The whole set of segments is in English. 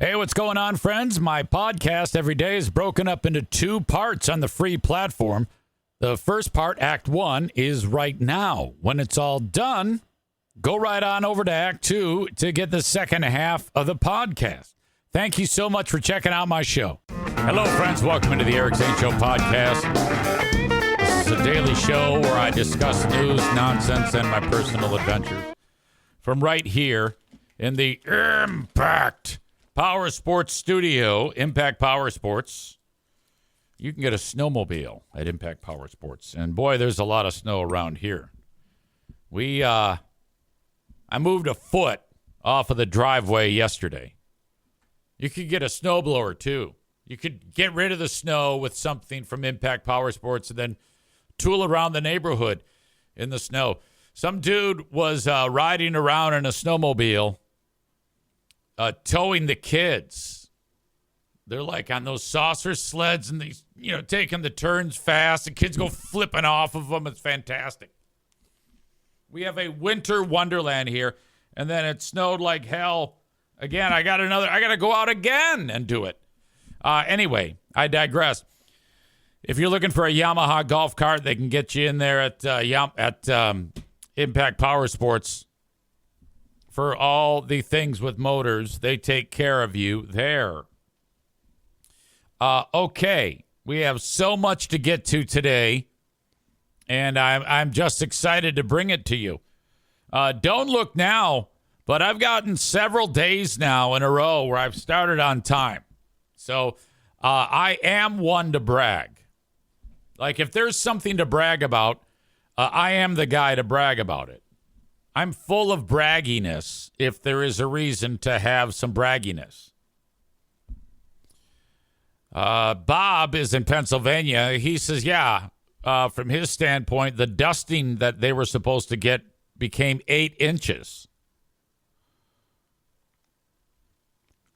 Hey, what's going on, friends? My podcast every day is broken up into two parts on the free platform. The first part, Act 1, is right now. When it's all done, go right on over to Act 2 to get the second half of the podcast. Thank you so much for checking out my show. Hello, friends. Welcome into the Eric Zane Show podcast. This is a daily show where I discuss news, nonsense, and my personal adventures from right here in the Impact Power Sports Studio, Impact Power Sports. You can get a snowmobile at Impact Power Sports. And boy, there's a lot of snow around here. I moved a foot off of the driveway yesterday. You could get a snowblower too. You could get rid of the snow with something from Impact Power Sports and then tool around the neighborhood in the snow. Some dude was riding around in a snowmobile, towing the kids. They're like on those saucer sleds and these, taking the turns fast. The kids go flipping off of them. It's fantastic. We have a winter wonderland here, and then it snowed like hell. Again, I got to go out again and do it. Anyway, I digress. If you're looking for a Yamaha golf cart, they can get you in there at Impact Power Sports. For all the things with motors, they take care of you there. Okay, we have so much to get to today, and I'm just excited to bring it to you. Don't look now, but I've gotten several days now in a row where I've started on time. So I am one to brag. Like if there's something to brag about, I am the guy to brag about it. I'm full of bragginess if there is a reason to have some bragginess. Bob is in Pennsylvania. He says, from his standpoint, the dusting that they were supposed to get became 8 inches.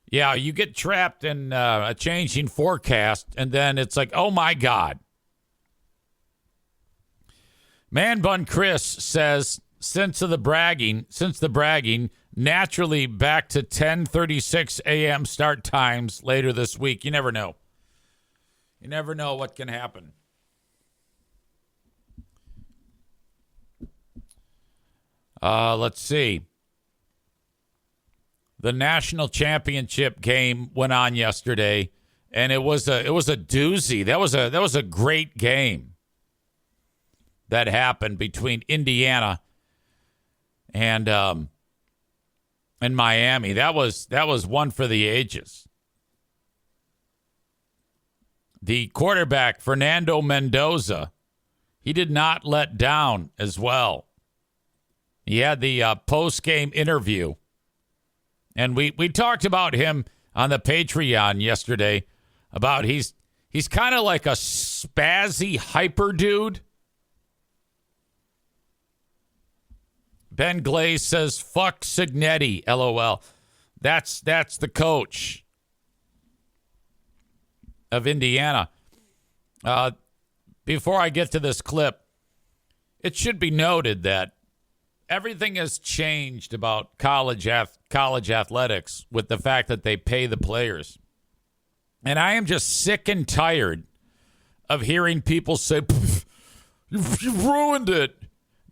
Yeah, you get trapped in a changing forecast, and then it's like, oh, my God. Man Bun Chris says, since the bragging, naturally back to 10:36 a.m. start times later this week. You never know. You never know what can happen. Let's see. The national championship game went on yesterday, and it was a doozy. That was a great game that happened between Indiana and Miami. That was one for the ages. The quarterback, Fernando Mendoza, he did not let down as well. He had the post-game interview. And we talked about him on the Patreon yesterday about he's kind of like a spazzy hyper dude. Ben Glaze says, fuck Signetti, LOL. That's the coach of Indiana. Before I get to this clip, it should be noted that everything has changed about college athletics with the fact that they pay the players. And I am just sick and tired of hearing people say, you've ruined it.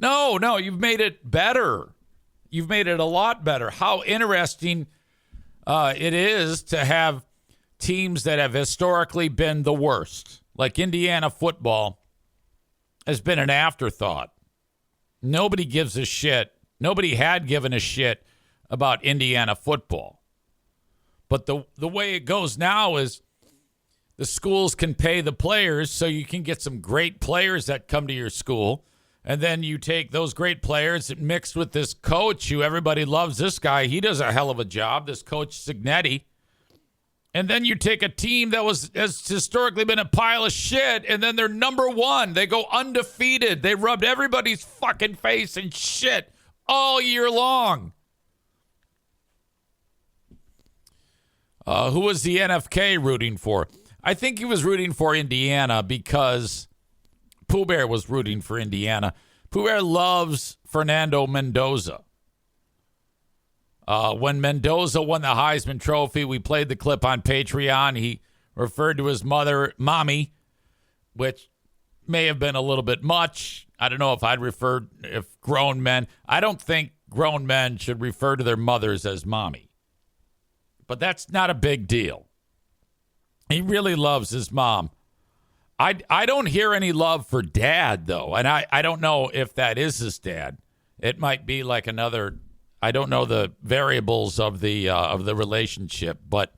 No, you've made it better. You've made it a lot better. How interesting it is to have teams that have historically been the worst. Like Indiana football has been an afterthought. Nobody gives a shit. Nobody had given a shit about Indiana football. But the way it goes now is the schools can pay the players so you can get some great players that come to your school. And then you take those great players mixed with this coach who everybody loves. This guy, he does a hell of a job, this coach Signetti. And then you take a team that has historically been a pile of shit, and then they're number one. They go undefeated. They rubbed everybody's fucking face in shit all year long. Who was the NFK rooting for? I think he was rooting for Indiana because Pooh Bear was rooting for Indiana. Pooh Bear loves Fernando Mendoza. When Mendoza won the Heisman Trophy, we played the clip on Patreon. He referred to his mother, Mommy, which may have been a little bit much. I don't know if grown men. I don't think grown men should refer to their mothers as Mommy. But that's not a big deal. He really loves his mom. I don't hear any love for Dad, though. And I don't know if that is his dad. It might be like another... I don't know the variables of the relationship, but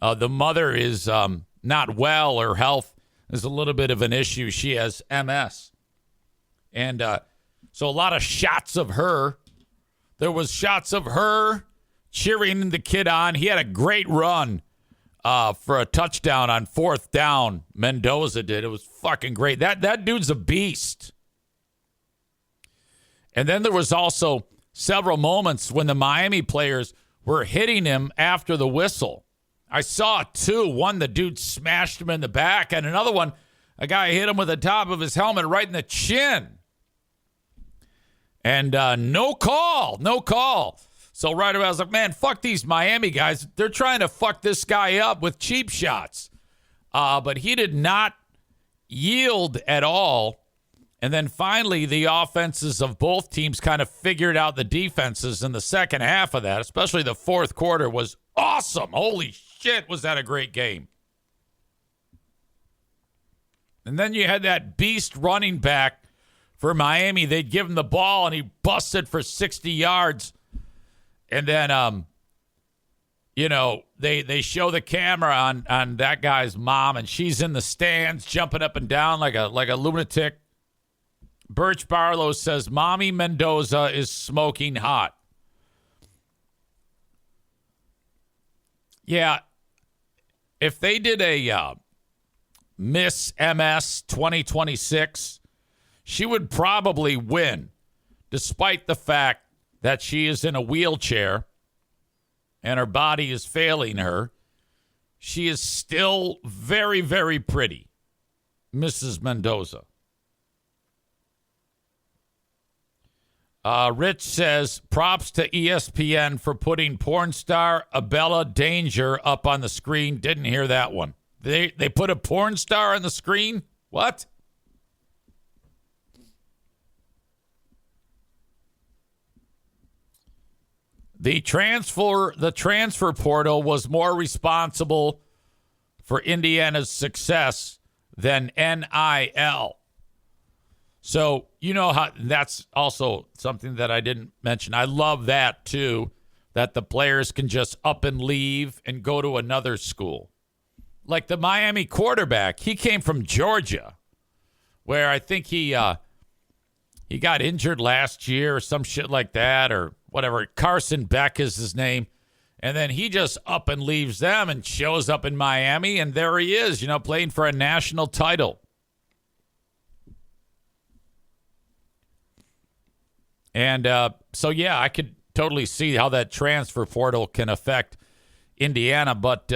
the mother is not well. Her health is a little bit of an issue. She has MS, and so a lot of shots of her. There was shots of her cheering the kid on. He had a great run for a touchdown on 4th down. Mendoza did. It was fucking great. That dude's a beast. And then there was also several moments when the Miami players were hitting him after the whistle. I saw two. One, the dude smashed him in the back, and another one, a guy hit him with the top of his helmet right in the chin. And no call. So right away, I was like, man, fuck these Miami guys. They're trying to fuck this guy up with cheap shots. But he did not yield at all. And then finally, the offenses of both teams kind of figured out the defenses in the second half of that, especially the fourth quarter was awesome. Holy shit, was that a great game. And then you had that beast running back for Miami. They'd give him the ball, and he busted for 60 yards. And then, they show the camera on that guy's mom, and she's in the stands jumping up and down like a lunatic. Birch Barlow says, Mommy Mendoza is smoking hot. Yeah, if they did a Miss MS 2026, she would probably win, despite the fact that she is in a wheelchair and her body is failing her. She is still very, very pretty, Mrs. Mendoza. Rich says, props to ESPN for putting porn star Abella Danger up on the screen. Didn't hear that one. They put a porn star on the screen? What? The transfer portal was more responsible for Indiana's success than NIL. So, you know how that's also something that I didn't mention. I love that, too, that the players can just up and leave and go to another school. Like the Miami quarterback, he came from Georgia, where I think he got injured last year or some shit like that or whatever. Carson Beck is his name. And then he just up and leaves them and shows up in Miami, and there he is, playing for a national title. And so, yeah, I could totally see how that transfer portal can affect Indiana, but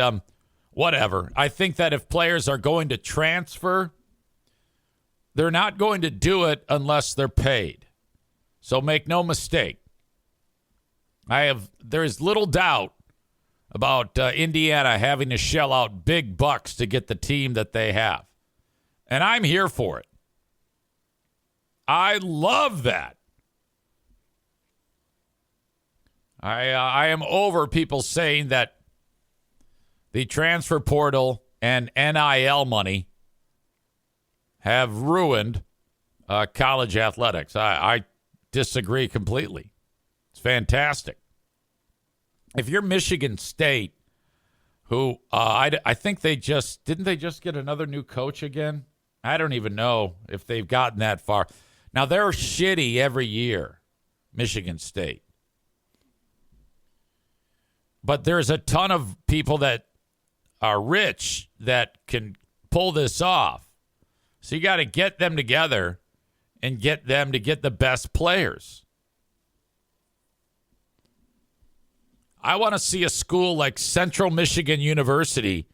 whatever. I think that if players are going to transfer, they're not going to do it unless they're paid. So make no mistake. There's little doubt about Indiana having to shell out big bucks to get the team that they have. And I'm here for it. I love that. I am over people saying that the transfer portal and NIL money have ruined college athletics. I disagree completely. It's fantastic. If you're Michigan State, who I think didn't they just get another new coach again? I don't even know if they've gotten that far. Now, they're shitty every year, Michigan State. But there's a ton of people that are rich that can pull this off. So you got to get them together and get them to get the best players. I want to see a school like Central Michigan University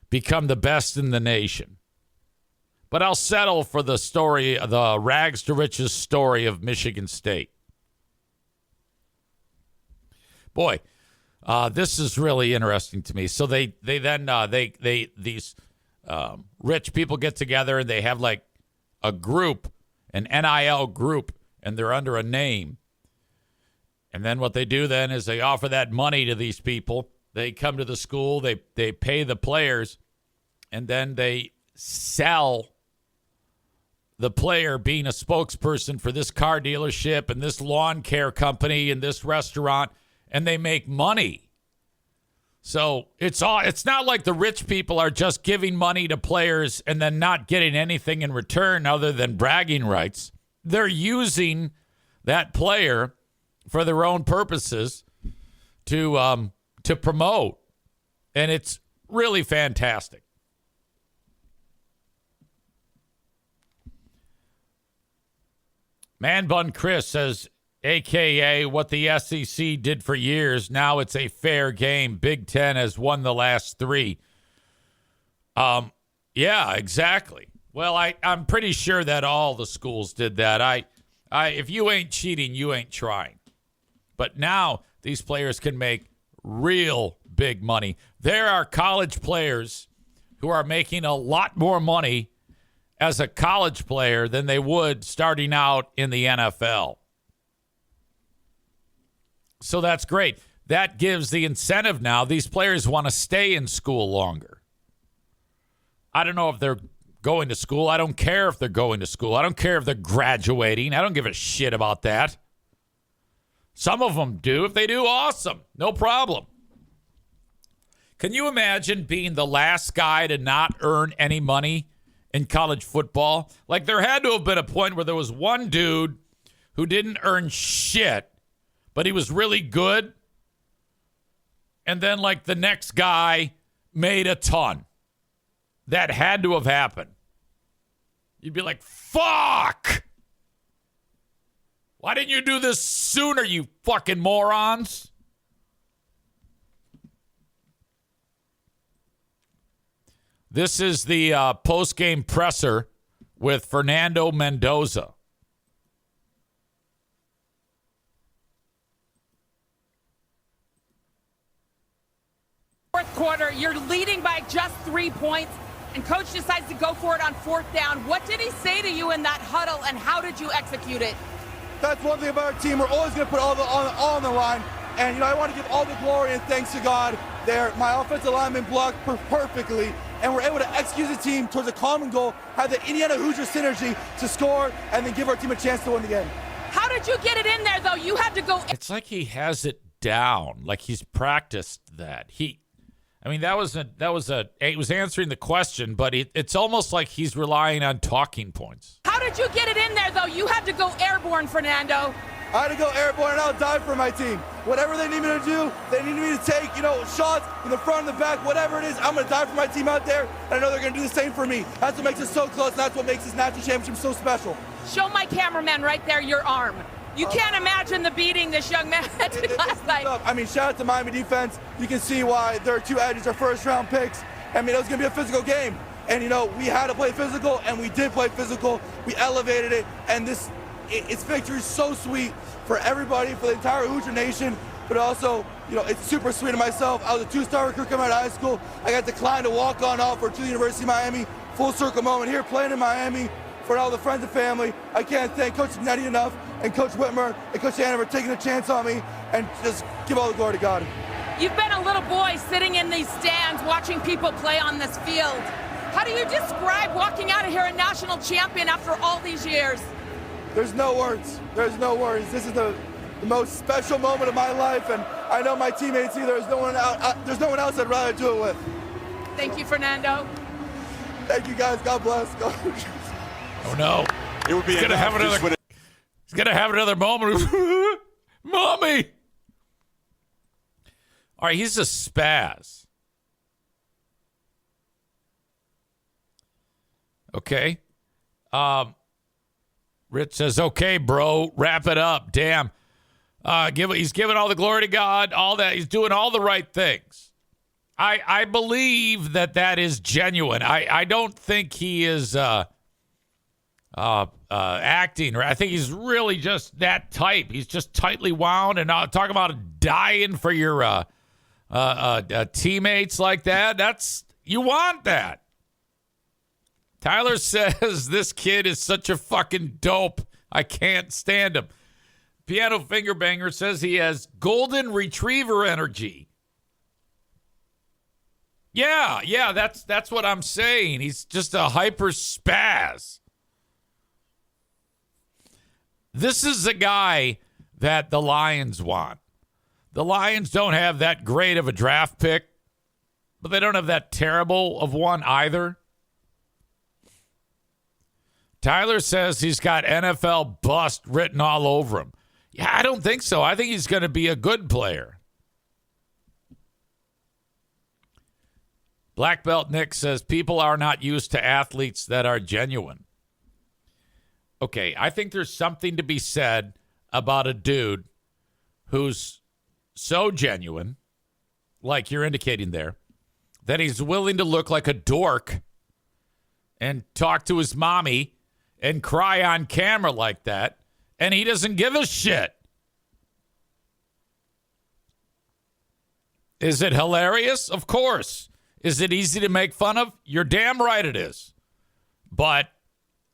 become the best in the nation. But I'll settle for the story, the rags to riches story of Michigan State. Boy, this is really interesting to me. So these rich people get together and they have like a group, an NIL group, and they're under a name. And then what they do then is they offer that money to these people. They come to the school, they pay the players, and then they sell the player being a spokesperson for this car dealership and this lawn care company and this restaurant, and they make money. So it's not like the rich people are just giving money to players and then not getting anything in return other than bragging rights. They're using that player for their own purposes to promote, and it's really fantastic. Man Bun Chris says, AKA what the SEC did for years. Now it's a fair game. Big Ten has won the last 3. Yeah, exactly. Well, I'm pretty sure that all the schools did that. If you ain't cheating, you ain't trying. But now these players can make real big money. There are college players who are making a lot more money as a college player than they would starting out in the NFL. So that's great. That gives the incentive now. These players want to stay in school longer. I don't know if they're going to school. I don't care if they're going to school. I don't care if they're graduating. I don't give a shit about that. Some of them do. If they do, awesome. No problem. Can you imagine being the last guy to not earn any money in college football? Like, there had to have been a point where there was one dude who didn't earn shit, but he was really good. And then, like, the next guy made a ton. That had to have happened. You'd be like, fuck! Why didn't you do this sooner, you fucking morons? This is the post-game presser with Fernando Mendoza. Fourth quarter, you're leading by just 3 points, and coach decides to go for it on 4th down. What did he say to you in that huddle, and how did you execute it? That's one thing about our team. We're always going to put all on the line. And, I want to give all the glory and thanks to God there. My offensive lineman blocked perfectly, and we're able to execute the team towards a common goal, have the Indiana Hoosier synergy to score, and then give our team a chance to win the game. How did you get it in there, though? You had to go. It's like he has it down, like he's practiced that. He was answering the question, but it's almost like he's relying on talking points. How did you get it in there, though? You had to go airborne, Fernando. I had to go airborne, and I'll die for my team. Whatever they need me to do, they need me to take, shots in the front and the back, whatever it is, I'm going to die for my team out there, and I know they're going to do the same for me. That's what makes us so close, and that's what makes this national championship so special. Show my cameraman right there your arm. You can't imagine the beating this young man took last night. Shout out to Miami defense. You can see why their 2 edges are first-round picks. It was going to be a physical game. And, we had to play physical, and we did play physical. We elevated it, and it's victory so sweet for everybody, for the entire Hoosier Nation, but also, it's super sweet to myself. I was a 2-star recruit coming out of high school. I got declined to walk on offer to the University of Miami. Full circle moment here, playing in Miami for all the friends and family. I can't thank Coach Nettie enough, and Coach Whitmer and Coach Anna for taking a chance on me, and just give all the glory to God. You've been a little boy sitting in these stands watching people play on this field. How do you describe walking out of here a national champion after all these years? There's no words. There's no words. This is the most special moment of my life, and I know my teammates either. There's no one else I'd rather do it with. Thank you, Fernando. Thank you, guys. God bless. Oh no! It would be He's gonna have another moment. Mommy. All right, he's a spaz. Okay. Rich says, okay, bro, wrap it up. Damn. He's giving all the glory to God, all that. He's doing all the right things. I believe that is genuine. I don't think he is acting. I think he's really just that type. He's just tightly wound, and talk about dying for your teammates like that. You want that. Tyler says this kid is such a fucking dope. I can't stand him. Piano Finger Banger says he has golden retriever energy. Yeah, that's what I'm saying. He's just a hyper spaz. This is the guy that the Lions want. The Lions don't have that great of a draft pick, but they don't have that terrible of one either. Tyler says he's got NFL bust written all over him. Yeah, I don't think so. I think he's going to be a good player. Black Belt Nick says people are not used to athletes that are genuine. Okay, I think there's something to be said about a dude who's so genuine, like you're indicating there, that he's willing to look like a dork and talk to his mommy and cry on camera like that, and he doesn't give a shit. Is it hilarious? Of course. Is it easy to make fun of? You're damn right it is. But,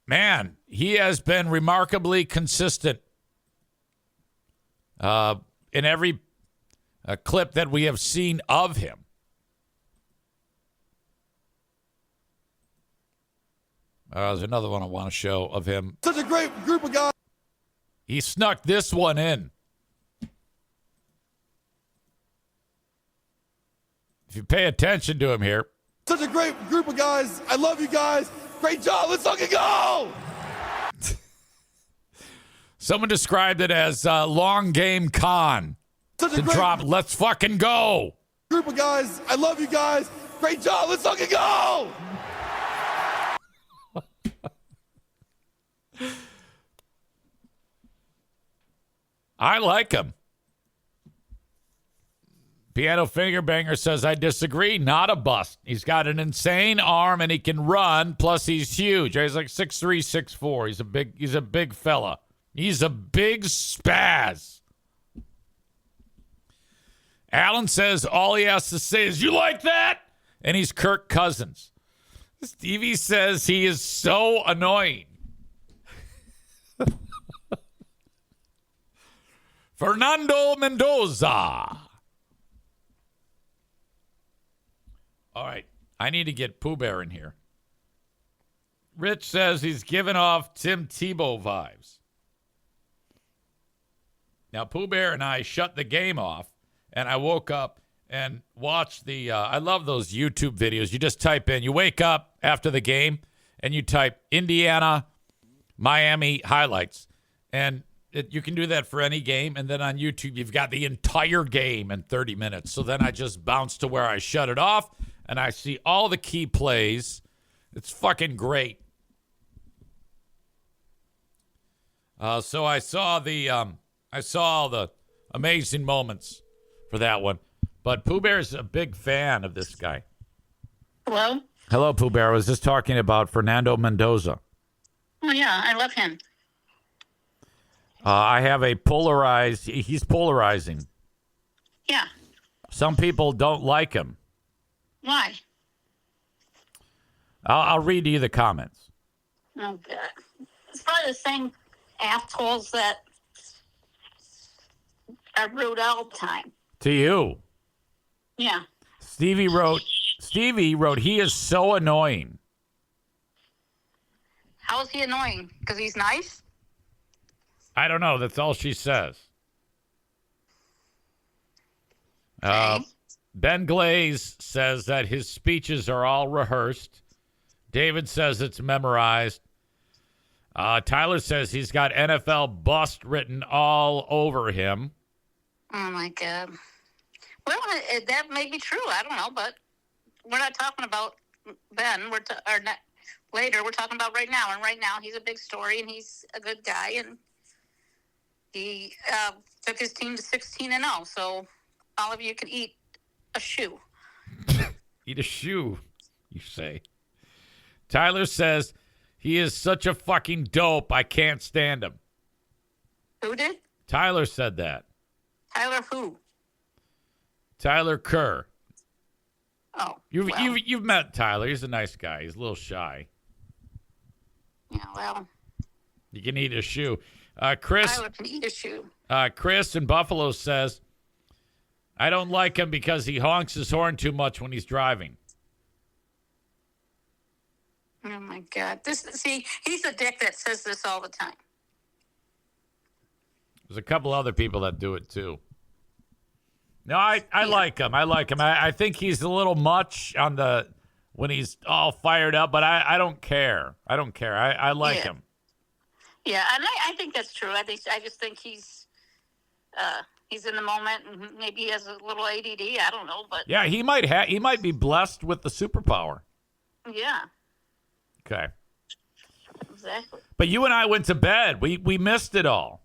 man, he has been remarkably consistent in every clip that we have seen of him. There's another one I want to show of him. Such a great group of guys. He snuck this one in. If you pay attention to him here. Such a great group of guys. I love you guys. Great job. Let's fucking go. Someone described it as long game con. Such a to great drop, let's fucking go. Group of guys. I love you guys. Great job. Let's fucking go. I like him. Piano Finger Banger says, I disagree. Not a bust. He's got an insane arm and he can run. Plus, he's huge. He's like 6'3", 6'4". He's a big fella. He's a big spaz. Alan says all he has to say is, you like that? And he's Kirk Cousins. Stevie says he is so annoying. Fernando Mendoza. All right. I need to get Pooh Bear in here. Rich says he's giving off Tim Tebow vibes. Now, Pooh Bear and I shut the game off, and I woke up and watched I love those YouTube videos. You just type in, you wake up after the game, and you type Indiana, Miami highlights. And you can do that for any game. And then on YouTube, you've got the entire game in 30 minutes. So then I just bounce to where I shut it off, and I see all the key plays. It's fucking great. So I saw all the amazing moments for that one. But Pooh Bear's a big fan of this guy. Hello? Hello, Pooh Bear. I was just talking about Fernando Mendoza. Oh, yeah, I love him. I have he's polarizing. Yeah. Some people don't like him. Why? I'll read you the comments. Oh, God. It's probably the same assholes that are rude all the time. To you. Yeah. Stevie wrote, he is so annoying. How is he annoying? Because he's nice? I don't know. That's all she says. Okay. Ben Glaze says that his speeches are all rehearsed. David says it's memorized. Tyler says he's got NFL bust written all over him. Oh, my God. Well, that may be true. I don't know, but we're not talking about Ben. Later, we're talking about right now. And right now, he's a big story, and he's a good guy, and he took his team to 16-0. So all of you can eat a shoe. Eat a shoe, you say. Tyler says He is such a fucking dope. I can't stand him. Who did? Tyler said that. Tyler who? Tyler Kerr. Oh. You've met Tyler. He's a nice guy. He's a little shy. Yeah, well. You can eat a shoe. Chris. Tyler can eat a shoe. Chris in Buffalo says, I don't like him because he honks his horn too much when he's driving. Oh, my God. He's a dick that says this all the time. There's a couple other people that do it, too. No, I like him. I like him. I think he's a little much when he's all fired up, but I don't care. I don't care. I like him. Yeah, and I think that's true. I just think he's in the moment, and maybe he has a little ADD. I don't know, but yeah, he might be blessed with the superpower. Yeah. Okay. Exactly. But you and I went to bed. We missed it all.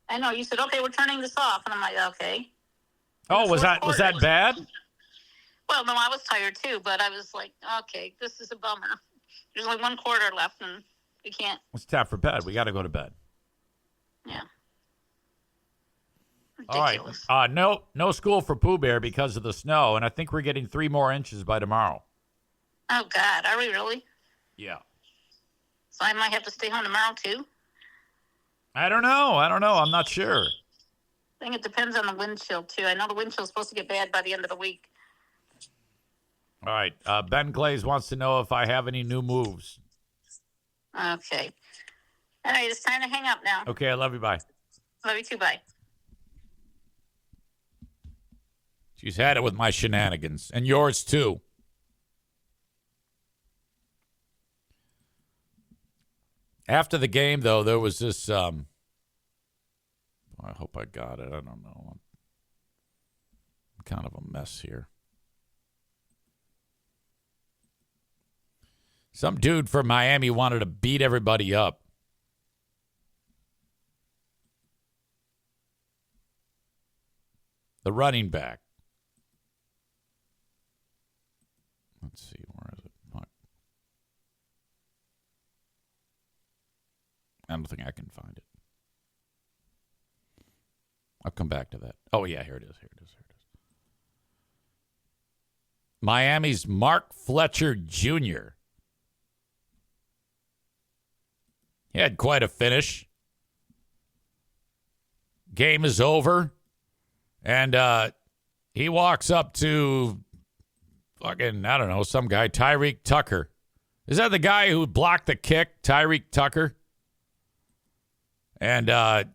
I know. You said, "Okay, we're turning this off," and I'm like, "Okay." Oh, was that bad? Well, no, I was tired too, but I was like, "Okay, this is a bummer." There's only one quarter left, and we can't. It's time for bed. We got to go to bed. Yeah. Ridiculous. All right. No school for Pooh Bear because of the snow, and I think we're getting 3 more inches by tomorrow. Oh God, are we really? Yeah. So I might have to stay home tomorrow too. I don't know. I'm not sure. I think it depends on the wind chill too. I know the wind chill is supposed to get bad by the end of the week. All right. Ben Glaze wants to know if I have any new moves. Okay. All right, it's time to hang up now. Okay, I love you. Bye. Love you too. Bye. She's had it with my shenanigans, and yours too. After the game, though, there was this. I hope I got it. I don't know. I'm kind of a mess here. Some dude from Miami wanted to beat everybody up. The running back. Let's see, where is it? I don't think I can find it. I'll come back to that. Oh, yeah, here it is. Miami's Mark Fletcher Jr. He had quite a finish. Game is over. And he walks up to fucking, I don't know, some guy, Tyreek Tucker. Is that the guy who blocked the kick, Tyreek Tucker? And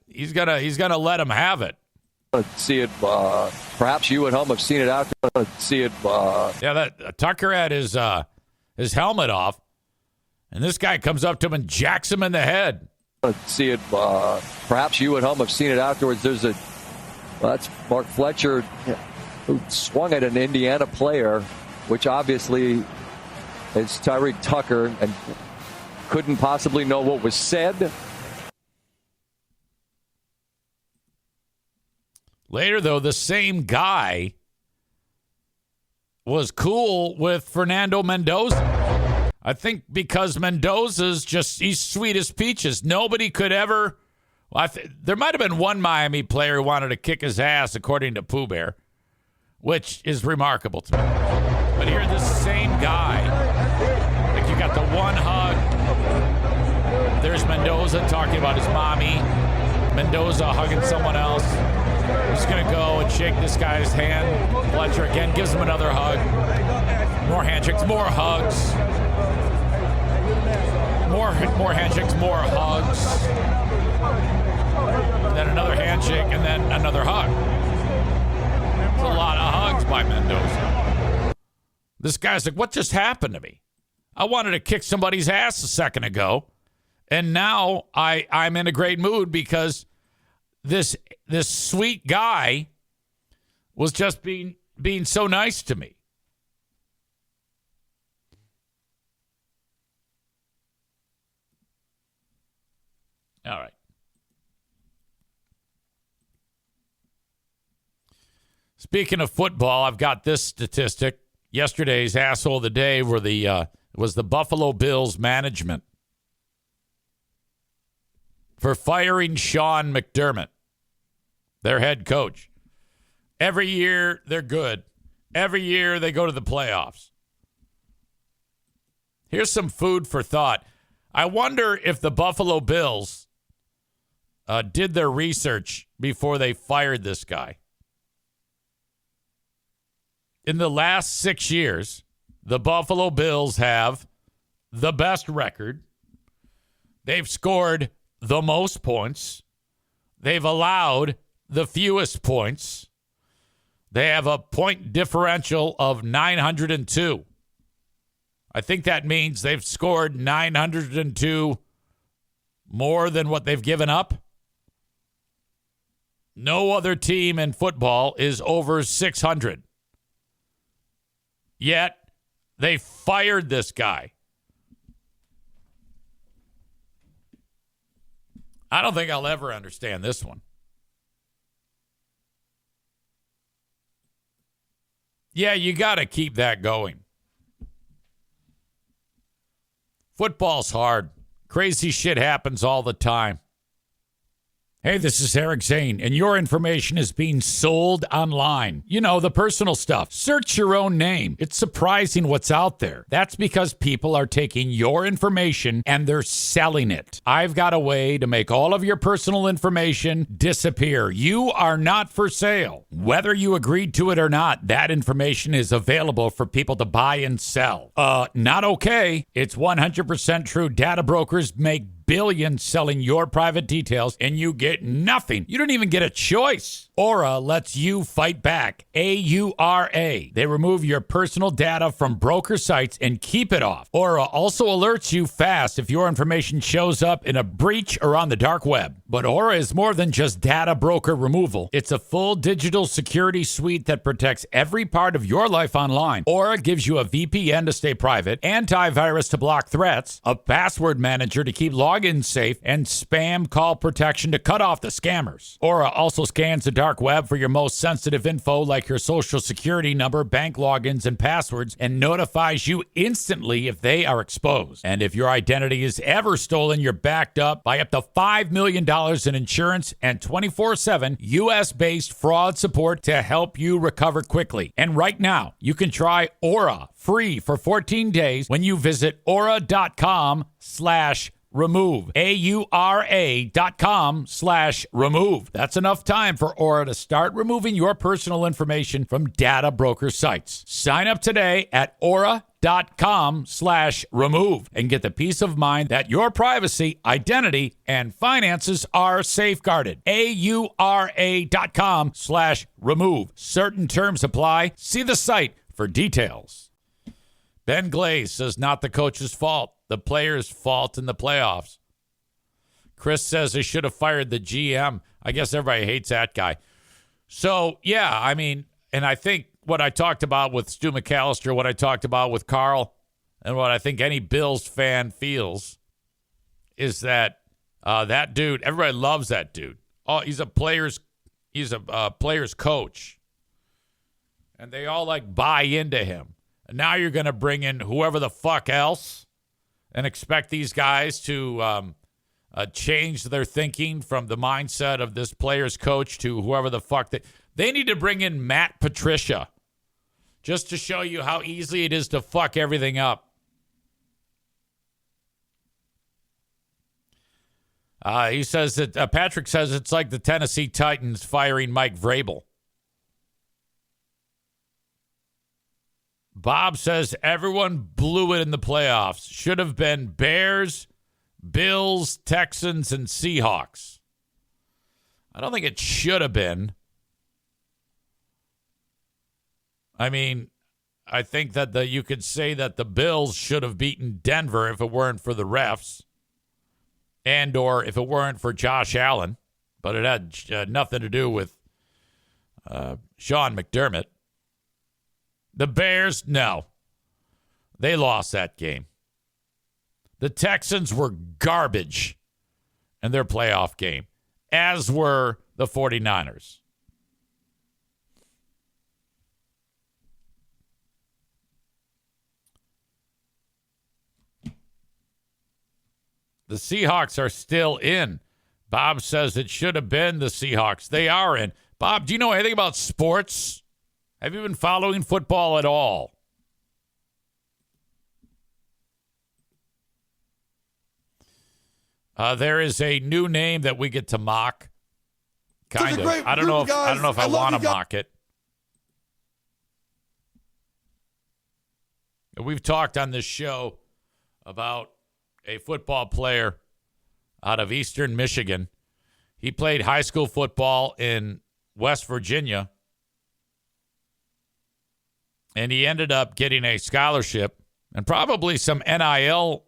he's gonna let him have it. See it. Perhaps you at home have seen it out there. See it. Yeah, that Tucker had his helmet off, and this guy comes up to him and jacks him in the head. See it. Perhaps you at home have seen it afterwards. That's Mark Fletcher, who swung at an Indiana player, which obviously is Tyreek Tucker, and couldn't possibly know what was said. Later, though, the same guy was cool with Fernando Mendoza. I think because Mendoza's he's sweet as peaches. Nobody could ever. Well, there might have been one Miami player who wanted to kick his ass, according to Pooh Bear, which is remarkable to me. But here, this same guy, like you got the one hug. There's Mendoza talking about his mommy. Mendoza hugging someone else. He's going to go and shake this guy's hand. Fletcher again gives him another hug. More handshakes, more hugs. More handshakes, more hugs. And then another handshake, and then another hug. It's a lot of hugs by Mendoza. This guy's like, what just happened to me? I wanted to kick somebody's ass a second ago, and now I'm in a great mood because this sweet guy was just being so nice to me. All right. Speaking of football, I've got this statistic. Yesterday's asshole of the day was the Buffalo Bills management. for firing Sean McDermott, their head coach. Every year, they're good. Every year, they go to the playoffs. Here's some food for thought. I wonder if the Buffalo Bills did their research before they fired this guy. In the last 6 years, the Buffalo Bills have the best record. They've scored the most points. They've allowed the fewest points. They have a point differential of 902. I think that means they've scored 902 more than what they've given up. No other team in football is over 600. Yet, they fired this guy. I don't think I'll ever understand this one. Yeah, you got to keep that going. Football's hard. Crazy shit happens all the time. Hey, this is Eric Zane, and your information is being sold online. You know, the personal stuff. Search your own name. It's surprising what's out there. That's because people are taking your information and they're selling it. I've got a way to make all of your personal information disappear. You are not for sale. Whether you agreed to it or not, that information is available for people to buy and sell. Not okay. It's 100% true. Data brokers make billions selling your private details, and you get nothing. You don't even get a choice. Aura lets you fight back. AURA. They remove your personal data from broker sites and keep it off. Aura also alerts you fast if your information shows up in a breach or on the dark web. But Aura is more than just data broker removal. It's a full digital security suite that protects every part of your life online. Aura gives you a VPN to stay private, antivirus to block threats, a password manager to keep logins safe, and spam call protection to cut off the scammers. Aura also scans the dark web for your most sensitive info like your social security number, bank logins, and passwords, and notifies you instantly if they are exposed. And if your identity is ever stolen, you're backed up by up to $5 million in insurance and 24/7 U.S.-based fraud support to help you recover quickly. And right now, you can try Aura free for 14 days when you visit aura.com/remove. AURA.com/remove. That's enough time for Aura to start removing your personal information from data broker sites. Sign up today at aura.com/remove and get the peace of mind that your privacy, identity, and finances are safeguarded. AURA.com/remove. Certain terms apply. See the site for details. Ben Glaze says not the coach's fault. The players' fault in the playoffs. Chris says they should have fired the GM. I guess everybody hates that guy. So, yeah, I mean, and I think what I talked about with Stu McAllister, what I talked about with Carl, and what I think any Bills fan feels is that that dude, everybody loves that dude. Oh, he's a player's coach. And they all like buy into him. And now you're going to bring in whoever the fuck else and expect these guys to change their thinking from the mindset of this player's coach to whoever the fuck they need to bring in Matt Patricia just to show you how easy it is to fuck everything up. He says that Patrick says it's like the Tennessee Titans firing Mike Vrabel. Bob says everyone blew it in the playoffs. Should have been Bears, Bills, Texans, and Seahawks. I don't think it should have been. I mean, I think that you could say that the Bills should have beaten Denver if it weren't for the refs and or if it weren't for Josh Allen. But it had nothing to do with Sean McDermott. The Bears, no. They lost that game. The Texans were garbage in their playoff game, as were the 49ers. The Seahawks are still in. Bob says it should have been the Seahawks. They are in. Bob, do you know anything about sports? Have you been following football at all? There is a new name that we get to mock. Kind of. I don't know if I want to mock it. We've talked on this show about a football player out of Eastern Michigan. He played high school football in West Virginia, and he ended up getting a scholarship and probably some NIL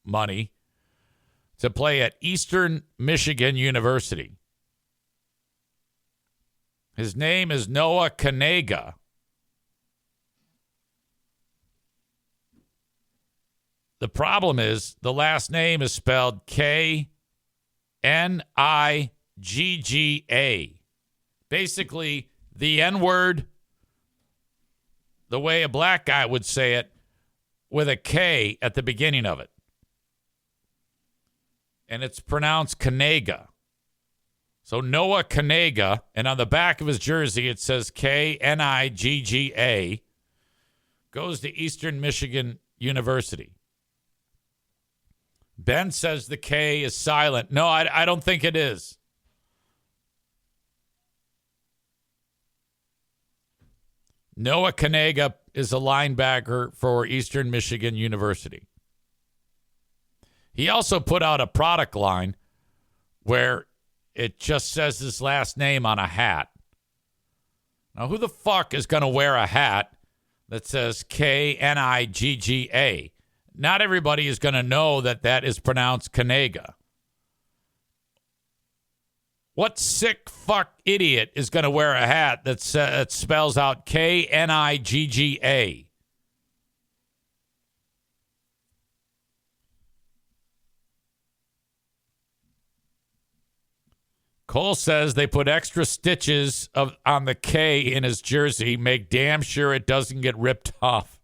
money to play at Eastern Michigan University. His name is Noah Kanega. The problem is the last name is spelled Knigga. Basically, the N-word, the way a black guy would say it, with a K at the beginning of it. And it's pronounced Kanega. So Noah Kanega, and on the back of his jersey it says Knigga, goes to Eastern Michigan University. Ben says the K is silent. No, I don't think it is. Noah Kanega is a linebacker for Eastern Michigan University. He also put out a product line where it just says his last name on a hat. Now, who the fuck is going to wear a hat that says Knigga? Not everybody is going to know that that is pronounced Kanega. What sick fuck idiot is going to wear a hat that spells out Knigga? Cole says they put extra stitches on the K in his jersey. Make damn sure it doesn't get ripped off.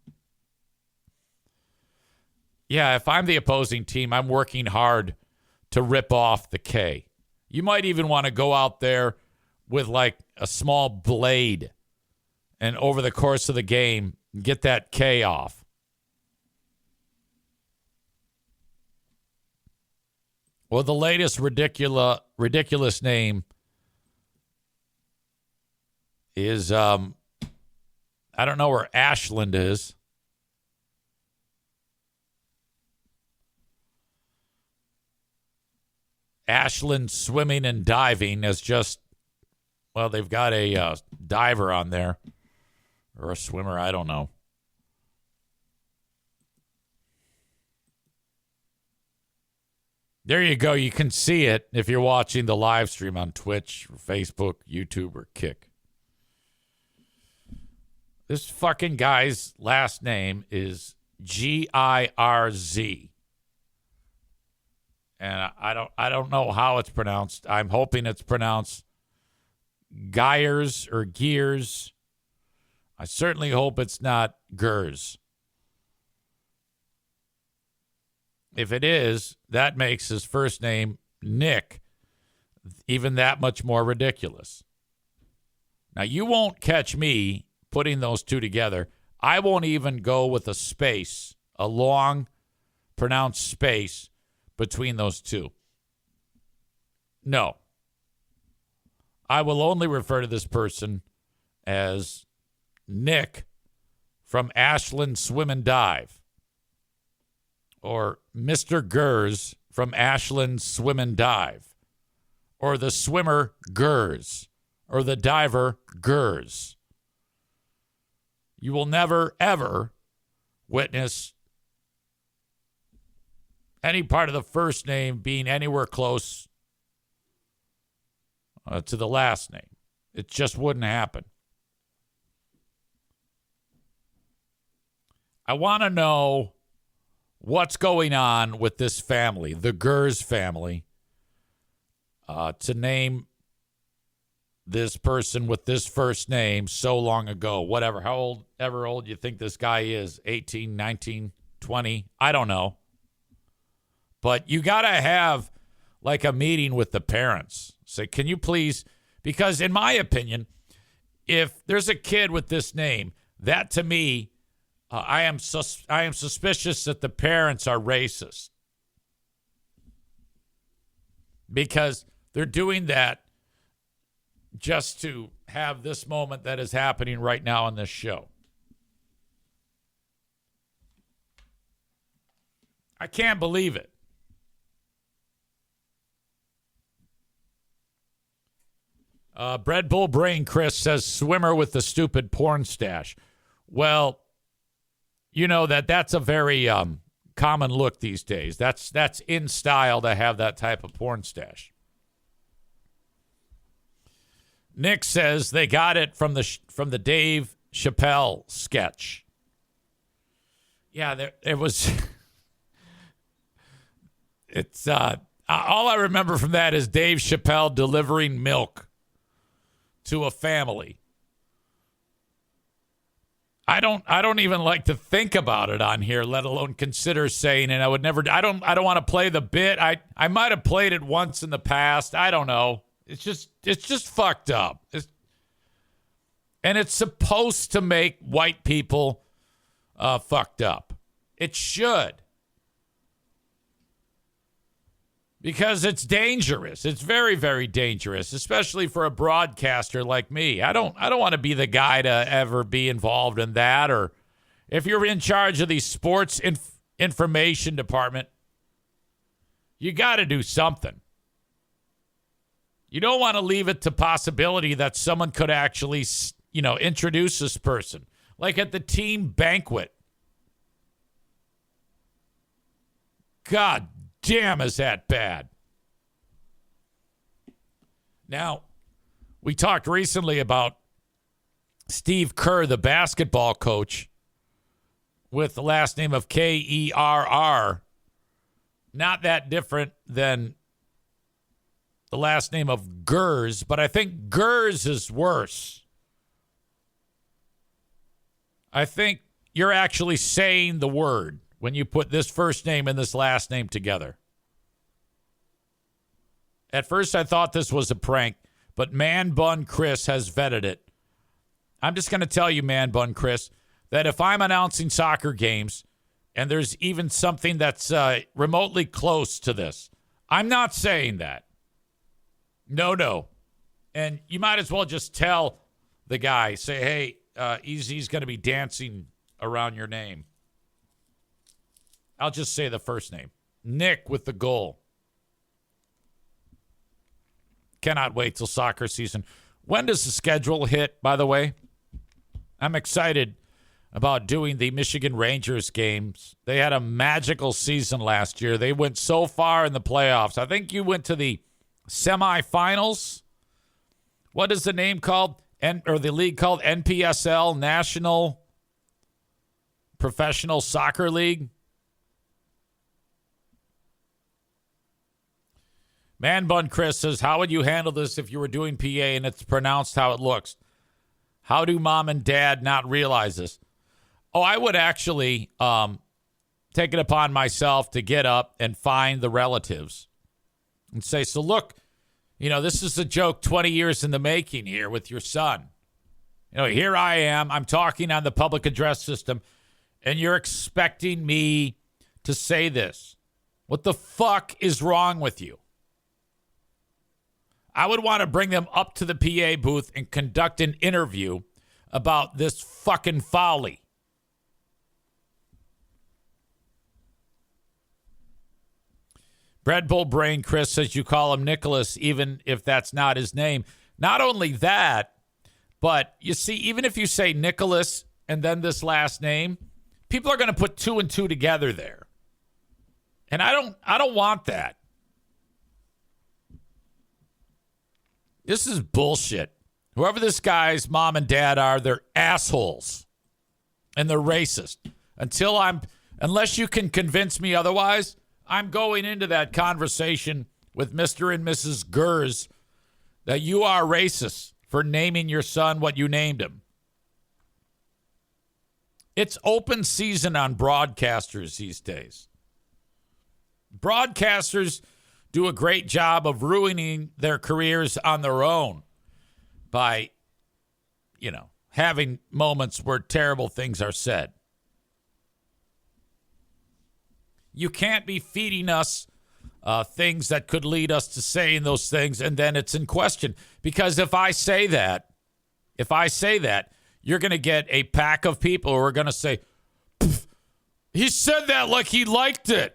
Yeah, if I'm the opposing team, I'm working hard to rip off the K. You might even want to go out there with like a small blade and over the course of the game, get that K off. Well, the latest ridiculous name is, I don't know where Ashland is. Ashland Swimming and Diving is just, well, they've got a diver on there or a swimmer, I don't know. There you go. You can see it if you're watching the live stream on Twitch, or Facebook, YouTube, or Kick. This fucking guy's last name is Girz. And I don't know how it's pronounced. I'm hoping it's pronounced Gyers or Gears. I certainly hope it's not Gers. If it is, that makes his first name, Nick, even that much more ridiculous. Now, you won't catch me putting those two together. I won't even go with a space, a long, pronounced space between those two. No. I will only refer to this person as Nick from Ashland Swim and Dive. Or Mr. Gers from Ashland Swim and Dive. Or the swimmer Gers. Or the diver Gers. You will never, ever witness any part of the first name being anywhere close to the last name. It just wouldn't happen. I want to know what's going on with this family, the Gers family, to name this person with this first name so long ago. Whatever, however old you think this guy is, 18, 19, 20, I don't know. But you got to have like a meeting with the parents. Say, can you please, because in my opinion, if there's a kid with this name, that to me, I am suspicious that the parents are racist. Because they're doing that just to have this moment that is happening right now on this show. I can't believe it. Bread Bull Brain Chris says swimmer with the stupid porn stash. Well, you know that's a very common look these days. That's in style to have that type of porn stash. Nick says they got it from the Dave Chappelle sketch. Yeah, it was. It's all I remember from that is Dave Chappelle delivering milk to a family. I don't even like to think about it on here, let alone consider saying it. I would never. I don't want to play the bit. I might have played it once in the past. I don't know. It's just fucked up. And it's supposed to make white people fucked up. It should. Because it's dangerous. It's very, very dangerous, especially for a broadcaster like me. I don't want to be the guy to ever be involved in that. Or if you're in charge of the sports information department, you got to do something. You don't want to leave it to possibility that someone could actually, introduce this person. Like at the team banquet. God damn, is that bad? Now, we talked recently about Steve Kerr, the basketball coach, with the last name of Kerr. Not that different than the last name of Gers, but I think Gers is worse. I think you're actually saying the word when you put this first name and this last name together. At first, I thought this was a prank, but Man Bun Chris has vetted it. I'm just going to tell you, Man Bun Chris, that if I'm announcing soccer games and there's even something that's remotely close to this, I'm not saying that. No. And you might as well just tell the guy, say, hey, Easy's going to be dancing around your name. I'll just say the first name. Nick with the goal. Cannot wait till soccer season. When does the schedule hit, by the way? I'm excited about doing the Michigan Rangers games. They had a magical season last year. They went so far in the playoffs. I think you went to the semifinals. What is the name called? Or the league called? NPSL, National Professional Soccer League. Man Bun Chris says, how would you handle this if you were doing PA and it's pronounced how it looks? How do mom and dad not realize this? Oh, I would actually take it upon myself to get up and find the relatives and say, so look, this is a joke 20 years in the making here with your son. Here I am. I'm talking on the public address system, and you're expecting me to say this. What the fuck is wrong with you? I would want to bring them up to the PA booth and conduct an interview about this fucking folly. Bread Bull Brain Chris says you call him Nicholas even if that's not his name. Not only that, but you see, even if you say Nicholas and then this last name, people are going to put two and two together there. And I don't want that. This is bullshit. Whoever this guy's mom and dad are, they're assholes. And they're racist. Unless you can convince me otherwise, I'm going into that conversation with Mr. and Mrs. Gers that you are racist for naming your son what you named him. It's open season on broadcasters these days. Broadcasters do a great job of ruining their careers on their own by, having moments where terrible things are said. You can't be feeding us things that could lead us to saying those things, and then it's in question. Because if I say that, you're going to get a pack of people who are going to say, he said that like he liked it.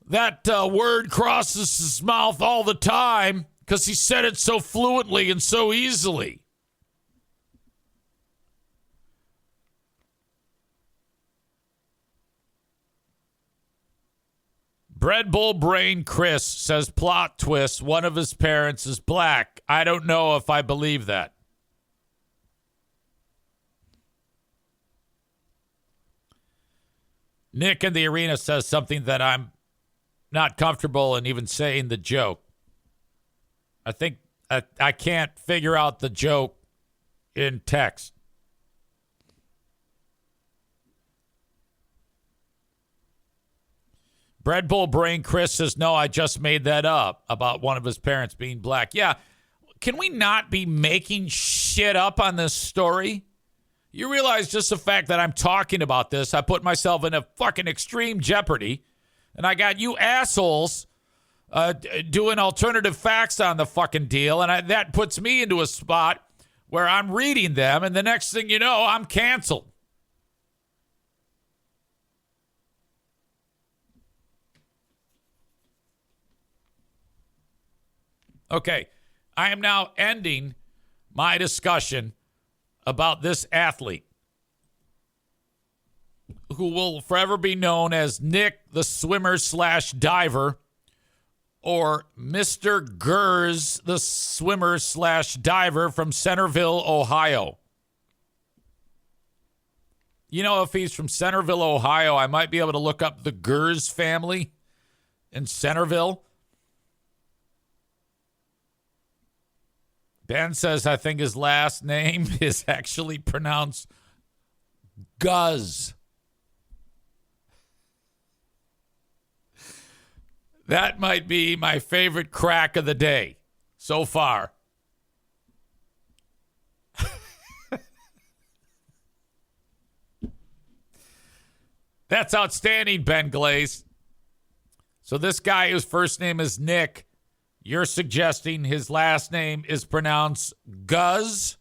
that word crosses his mouth all the time because he said it so fluently and so easily. Bread Bull Brain Chris says, plot twist, one of his parents is black. I don't know if I believe that. Nick in the arena says something that I'm not comfortable in even saying the joke. I think I can't figure out the joke in text. Bread Bull Brain Chris says, no, I just made that up about one of his parents being black. Yeah. Can we not be making shit up on this story? You realize just the fact that I'm talking about this, I put myself in a fucking extreme jeopardy, and I got you assholes doing alternative facts on the fucking deal, and that puts me into a spot where I'm reading them, and the next thing you know, I'm canceled. Okay, I am now ending my discussion about this athlete who will forever be known as Nick the swimmer/diver or Mr. Gers the swimmer/diver from Centerville, Ohio. You know, if he's from Centerville, Ohio, I might be able to look up the Gers family in Centerville. Ben says, I think his last name is actually pronounced Guz. That might be my favorite crack of the day so far. That's outstanding, Ben Glaze. So this guy whose first name is Nick, you're suggesting his last name is pronounced Guz?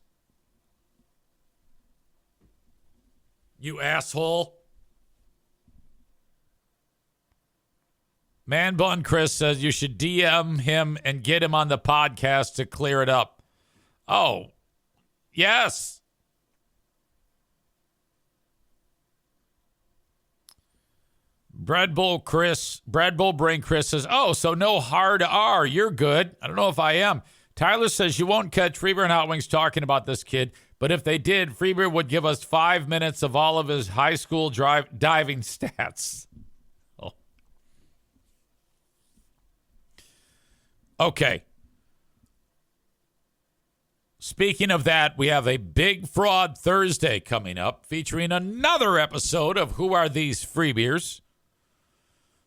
You asshole. Man Bun Chris says you should DM him and get him on the podcast to clear it up. Oh, yes. Bread Bull Brain Chris says, oh, so no hard R. You're good. I don't know if I am. Tyler says you won't catch Freeber and Hot Wings talking about this kid, but if they did, Freeber would give us 5 minutes of all of his high school diving stats. Oh. Okay. Speaking of that, we have a Big Fraud Thursday coming up featuring another episode of Who Are These Freebeers?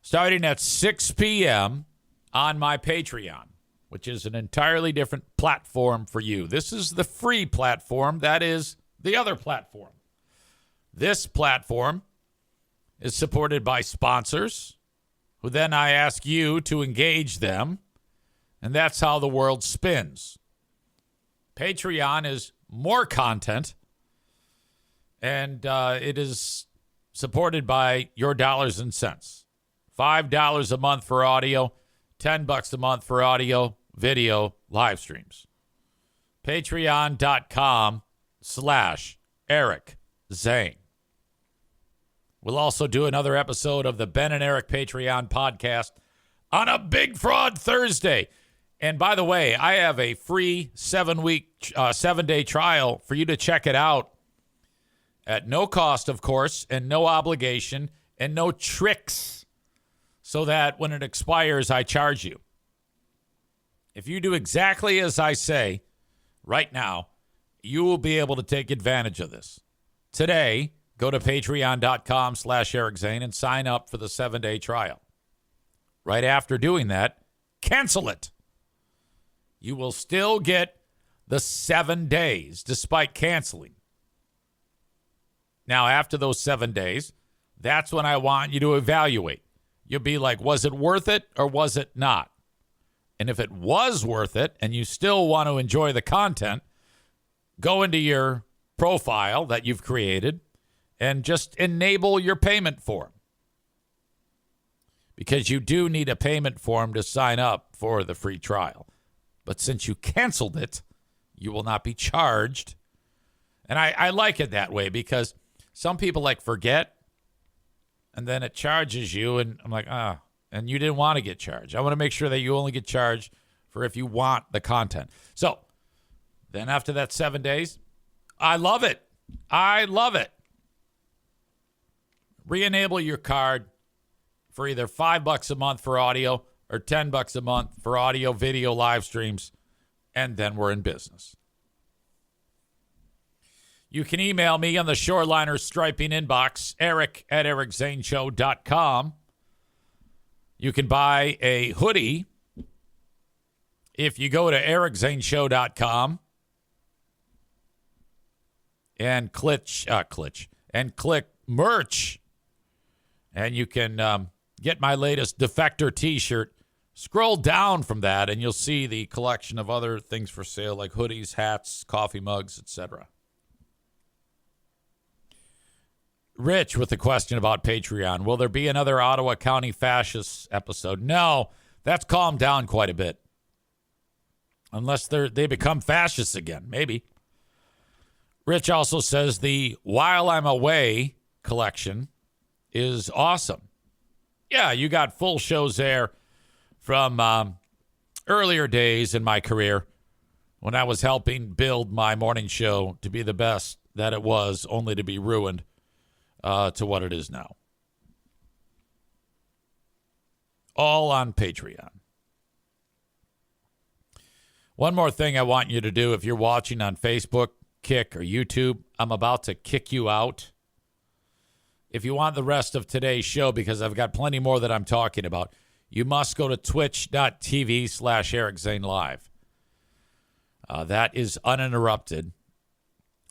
Starting at 6 p.m. on my Patreon, which is an entirely different platform for you. This is the free platform. That is the other platform. This platform is supported by sponsors, who then I ask you to engage them, and that's how the world spins. Patreon is more content, and it is supported by your dollars and cents. $5 a month for audio, $10 a month for audio, video, live streams. Patreon.com/Eric Zane. We'll also do another episode of the Ben and Eric Patreon podcast on a Big Fraud Thursday. And by the way, I have a free 7-day trial for you to check it out at no cost, of course, and no obligation and no tricks, so that when it expires, I charge you. If you do exactly as I say right now, you will be able to take advantage of this. Today, go to patreon.com/Eric Zane and sign up for the 7-day trial. right after doing that, cancel it. You will still get the 7 days despite canceling. Now, after those 7 days, that's when I want you to evaluate. You'll be like, was it worth it or was it not? And if it was worth it and you still want to enjoy the content, go into your profile that you've created and just enable your payment form. Because you do need a payment form to sign up for the free trial. But since you canceled it, you will not be charged. And I like it that way because some people like forget and then it charges you. And I'm like, and you didn't want to get charged. I want to make sure that you only get charged for if you want the content. So then after that 7 days, I love it. I love it. Re-enable your card for either $5 a month for audio or $10 a month for audio, video, live streams, and then we're in business. You can email me on the Shoreliner Striping inbox, eric@ericzaneshow.com. You can buy a hoodie if you go to ericzaneshow.com and click merch, and you can get my latest Defector t-shirt. Scroll down from that, and you'll see the collection of other things for sale, like hoodies, hats, coffee mugs, etc. Rich with the question about Patreon. Will there be another Ottawa County fascist episode? No, that's calmed down quite a bit. Unless they become fascists again, maybe. Rich also says the While I'm Away collection is awesome. Yeah, you got full shows there from earlier days in my career when I was helping build my morning show to be the best that it was, only to be ruined to what it is now. All on Patreon. One more thing I want you to do if you're watching on Facebook, Kick, or YouTube, I'm about to kick you out. If you want the rest of today's show, because I've got plenty more that I'm talking about, you must go to twitch.tv/EricZaneLive. That is uninterrupted.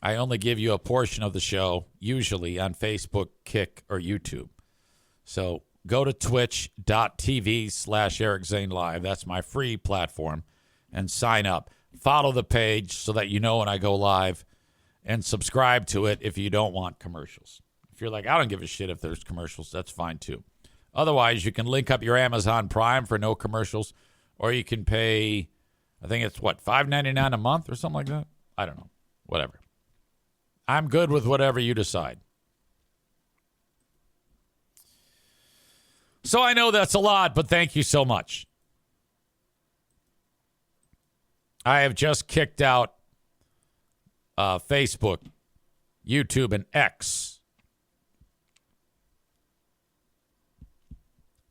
I only give you a portion of the show, usually on Facebook, Kick, or YouTube. So go to twitch.tv/EricZaneLive. That's my free platform. And sign up. Follow the page so that you know when I go live. And subscribe to it if you don't want commercials. If you're like, I don't give a shit if there's commercials, that's fine too. Otherwise, you can link up your Amazon Prime for no commercials. Or you can pay, I think it's $5.99 a month or something like that? I don't know. Whatever. I'm good with whatever you decide. So I know that's a lot, but thank you so much. I have just kicked out Facebook, YouTube, and X.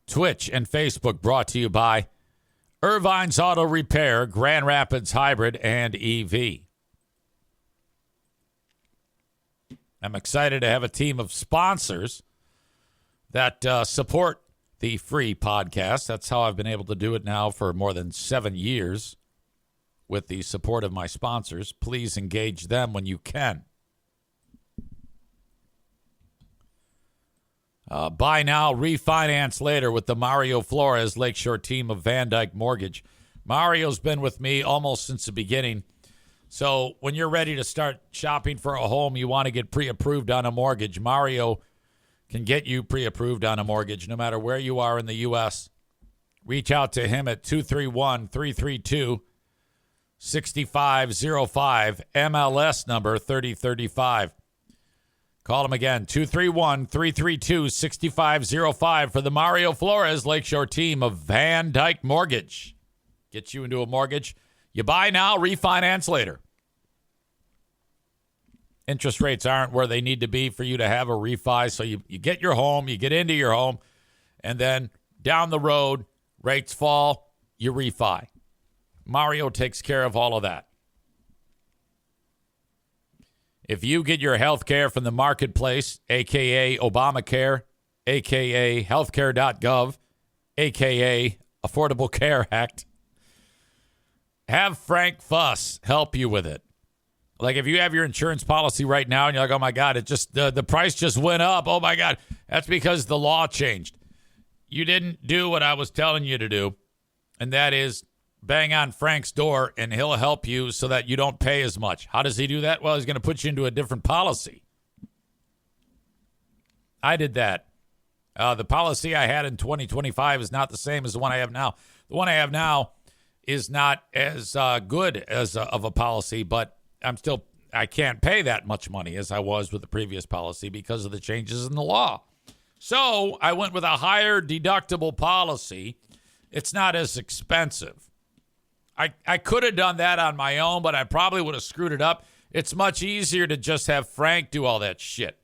Twitch and Facebook brought to you by Irvine's Auto Repair, Grand Rapids Hybrid, and EV. I'm excited to have a team of sponsors that support the free podcast. That's how I've been able to do it now for more than 7 years. With the support of my sponsors. Please engage them when you can. Buy now, refinance later with the Mario Flores Lakeshore team of Van Dyke Mortgage. Mario's been with me almost since the beginning. So when you're ready to start shopping for a home, you want to get pre-approved on a mortgage, Mario can get you pre-approved on a mortgage no matter where you are in the U.S. Reach out to him at 231-332-6505, MLS number 3035. Call him again, 231-332-6505 for the Mario Flores Lakeshore team of Van Dyke Mortgage. Get you into a mortgage. You buy now, refinance later. Interest rates aren't where they need to be for you to have a refi, so you get your home, you get into your home, and then down the road, rates fall, you refi. Mario takes care of all of that. If you get your health care from the marketplace, a.k.a. Obamacare, a.k.a. healthcare.gov, a.k.a. Affordable Care Act. Have Frank Fuss help you with it. Like if you have your insurance policy right now and you're like, oh my God, it just the price just went up. Oh my God. That's because the law changed. You didn't do what I was telling you to do. And that is bang on Frank's door and he'll help you so that you don't pay as much. How does he do that? Well, he's going to put you into a different policy. I did that. The policy I had in 2025 is not the same as the one I have now. The one I have now is not as good as of a policy, but I can't pay that much money as I was with the previous policy because of the changes in the law. So I went with a higher deductible policy. It's not as expensive. I could have done that on my own, but I probably would have screwed it up. It's much easier to just have Frank do all that shit.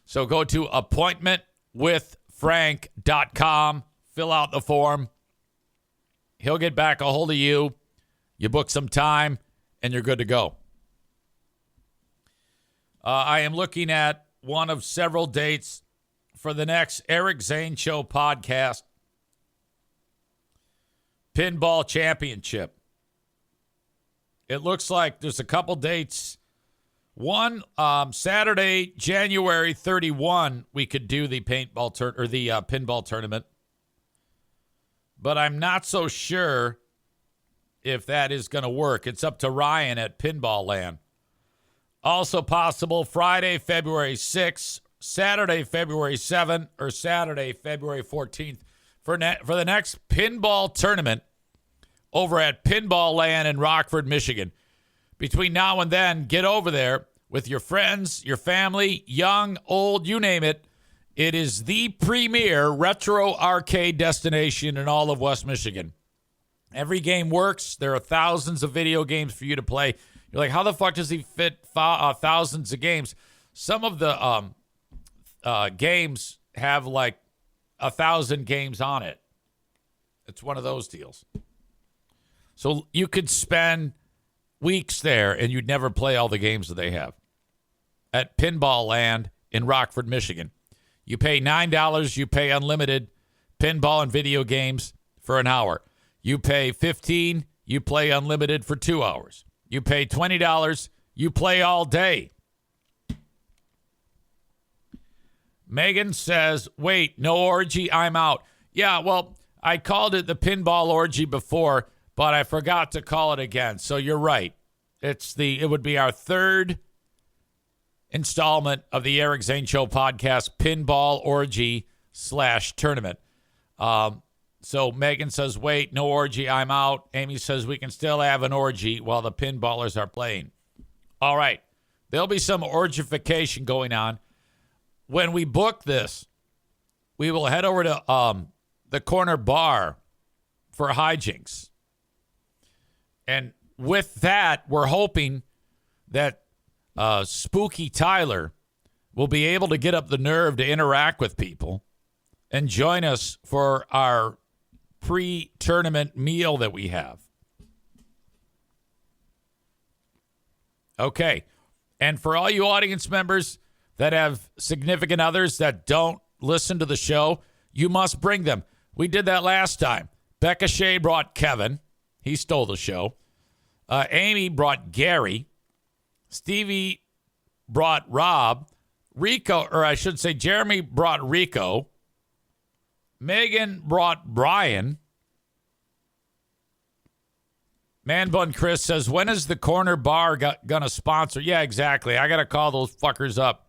So go to appointmentwithfrank.com, fill out the form. He'll get back a hold of you. You book some time, and you're good to go. I am looking at one of several dates for the next Eric Zane Show podcast. Pinball Championship. It looks like there's a couple dates. One, Saturday, January 31, we could do the pinball tournament. But I'm not so sure if that is going to work. It's up to Ryan at Pinball Land. Also possible Friday, February 6th, Saturday, February 7th, or Saturday, February 14th for the next pinball tournament over at Pinball Land in Rockford, Michigan. Between now and then, get over there with your friends, your family, young, old, you name it. It is the premier retro arcade destination in all of West Michigan. Every game works. There are thousands of video games for you to play. You're like, how the fuck does he fit thousands of games? Some of the games have like 1,000 games on it. It's one of those deals. So you could spend weeks there and you'd never play all the games that they have. At Pinball Land in Rockford, Michigan. You pay $9, you pay unlimited pinball and video games for an hour. You pay $15, you play unlimited for 2 hours. You pay $20, you play all day. Megan says, wait, no orgy, I'm out. Yeah, well, I called it the pinball orgy before, but I forgot to call it again. So you're right. It would be our third installment of the Eric Zane Show podcast, Pinball Orgy /tournament. So Megan says, wait, no orgy, I'm out. Amy says we can still have an orgy while the pinballers are playing. All right. There'll be some orgification going on. When we book this, we will head over to the corner bar for hijinks. And with that, we're hoping that Spooky Tyler will be able to get up the nerve to interact with people and join us for our pre-tournament meal that we have. Okay. And for all you audience members that have significant others that don't listen to the show, you must bring them. We did that last time. Becca Shea brought Kevin. He stole the show. Amy brought Gary. Stevie brought Rob. Jeremy brought Rico. Megan brought Brian. Man Bun Chris says, when is the corner bar gonna sponsor? Yeah, exactly. I got to call those fuckers up.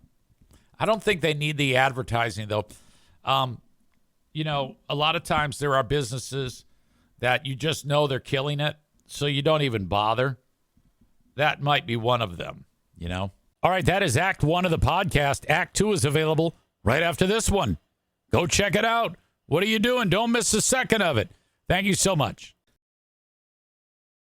I don't think they need the advertising, though. A lot of times there are businesses that you just know they're killing it, so you don't even bother. That might be one of them, All right, that is Act 1 of the podcast. Act 2 is available right after this one. Go check it out. What are you doing? Don't miss a second of it. Thank you so much.